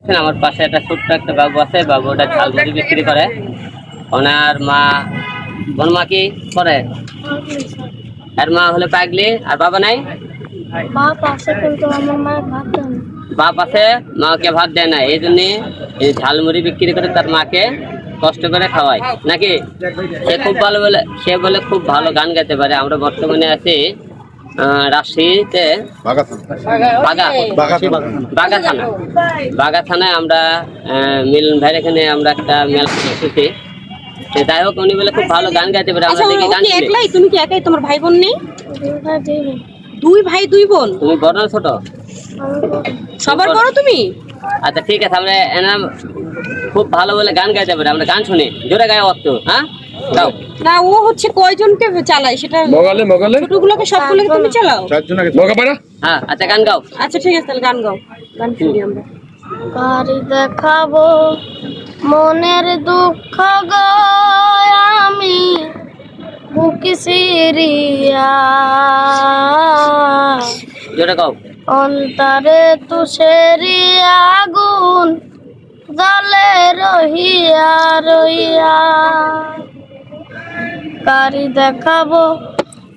দেখছেন আমার পাশে একটা ছোট্ট একটা বাবু আছে, বাবু ওটা ঝালমুড়ি বিক্রি করে। ওনার মা বনমা কি করে? আর মা হলে পাগলি, আর বাবা নাই? বাপ আছে কিন্তু আমার মায়ের ভাত দেয় না। বাপ আছে, মাকে ভাত দেয় না, এই জন্য এই ঝালমুড়ি বিক্রি করে তার মাকে কষ্ট করে খাওয়ায় নাকি। সে খুব ভালো বলে, সে বলে খুব ভালো গান গাইতে পারে। আমরা বর্তমানে আছি রাজশাহীতে বাগা থানায়। আমরা মিলন ভাইয়ের এখানে আমরা একটা মেলা করতেছি। যাই হোক, উনি বলে খুব ভালো গান গাইতে পারে। আমরা দেখি গান। একলাই তুমি কি একাই? তোমার ভাই বোন নেই? দুই ভাই দুই বোন। দুই ভাই দুই বোন। তুমি বড় না ছোট? সবার বড় তুমি? আচ্ছা ঠিক আছে, আমরা এনার খুব ভালো বলে গান গাইতে পারে, আমরা গান শুনি। জোরে গায়ে অর্থ, হ্যাঁ গাও। না, ও হচ্ছে কয়জনকে চালায় সেটা? মগালে ছোটগুলোকে সবগুলোকে তুমি চালাও? চারজনকে মগাপাড়া। হ্যাঁ আচ্ছা, গান গাও। আচ্ছা ঠিক আছে, তাহলে গান গাও, গান শুনি আমরা। কারি দেখাবো মনের দুঃখ গো আমি বুকে সিরিয়া, জোরে গাও। অন্তরে তুষেরি আগুন জলে রহিয়া রহিয়া। কারি দেখাবো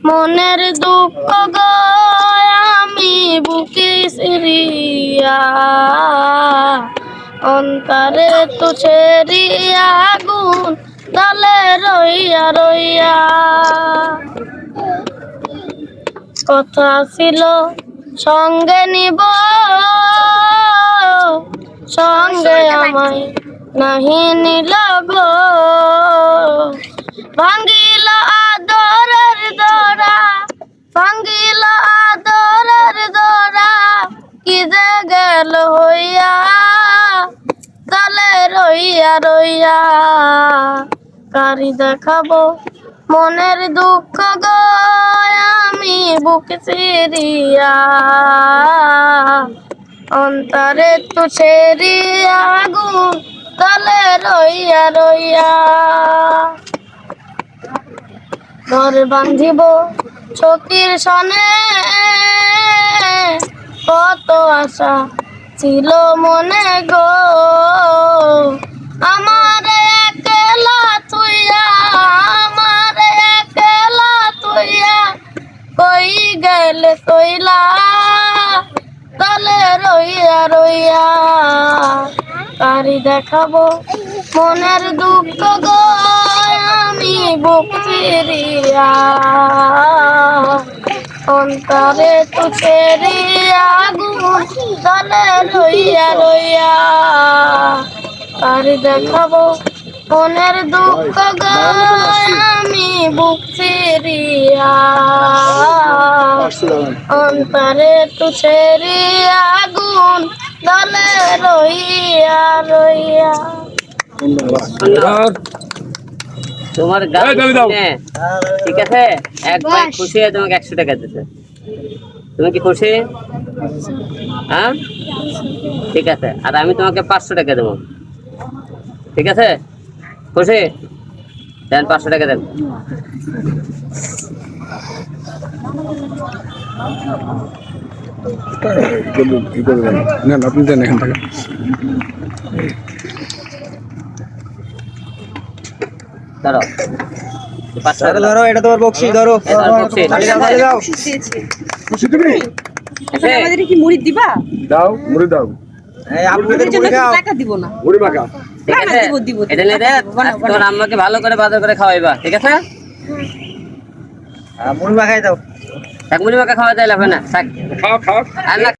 মনের দুঃখ গো আমি বুকে সিরিয়া, অন্তরে তুষেরি আগুন জলে রহিয়া রহিয়া। কথা ছিল সঙ্গে নিব, সঙ্গে আমায় নাহি নিল গো, ভাঙ্গিল আদরের দরা, ভাঙ্গিল আদরের দরা, কি যে গেল হইয়া তালে রইয়া রইয়া। কারি দেখাবো মনের দুঃখ গো আমি বুকে সিরিয়া, অন্তরে তুষেরি আগুন তালে রইয়া রইয়া। ঘর বাঁধিব চকির সনে কত আশা ছিল মনে গো, আমার একলা তুইয়া, আমার একলা তুইয়া কই গেলে কইলা তালে রইয়া রইয়া। কারি দেখাবো মনের দুঃখ গো আমি বুক চিরিয়া, অন্তরে তুষেরি আগুন তালে রইয়া রইয়া। কারি দেখাবো মনের দুঃখ গো আমি বুক চিরিয়া, অন্তরে তুষেরি আগুন তালে রইয়া রইয়া। তোমার গান শুনে ঠিক আছে, এক ভাই খুশি হয়ে তোমাকে 100 টাকা দিতেছে। তুমি কি খুশি? হ্যাঁ ঠিক আছে, আর আমি তোমাকে 500 টাকা দেবো। ঠিক আছে, খুশি? দেন 500 টাকা দেন। আপনি দেন এখান থেকে। ধরো ধরো, এটা তোমার বকশিস, ধরো খুশি তুমি? আমাদের কি মুড়ি দিবা? দাও, মুড়ি দাও। আপনাদের জন্য টাকা দিব না। মুড়ি মাখা। ঠিক আছে, এটা নিয়ে দেখ, তোমার আম্মাকে ভালো করে বাজার করে খাওয়াইবা। ঠিক আছে, মুড়ি মাখাই দাও। মুড়ি মাখা খাওয়া যায় হবে না, থাক। খাও খাও। আর না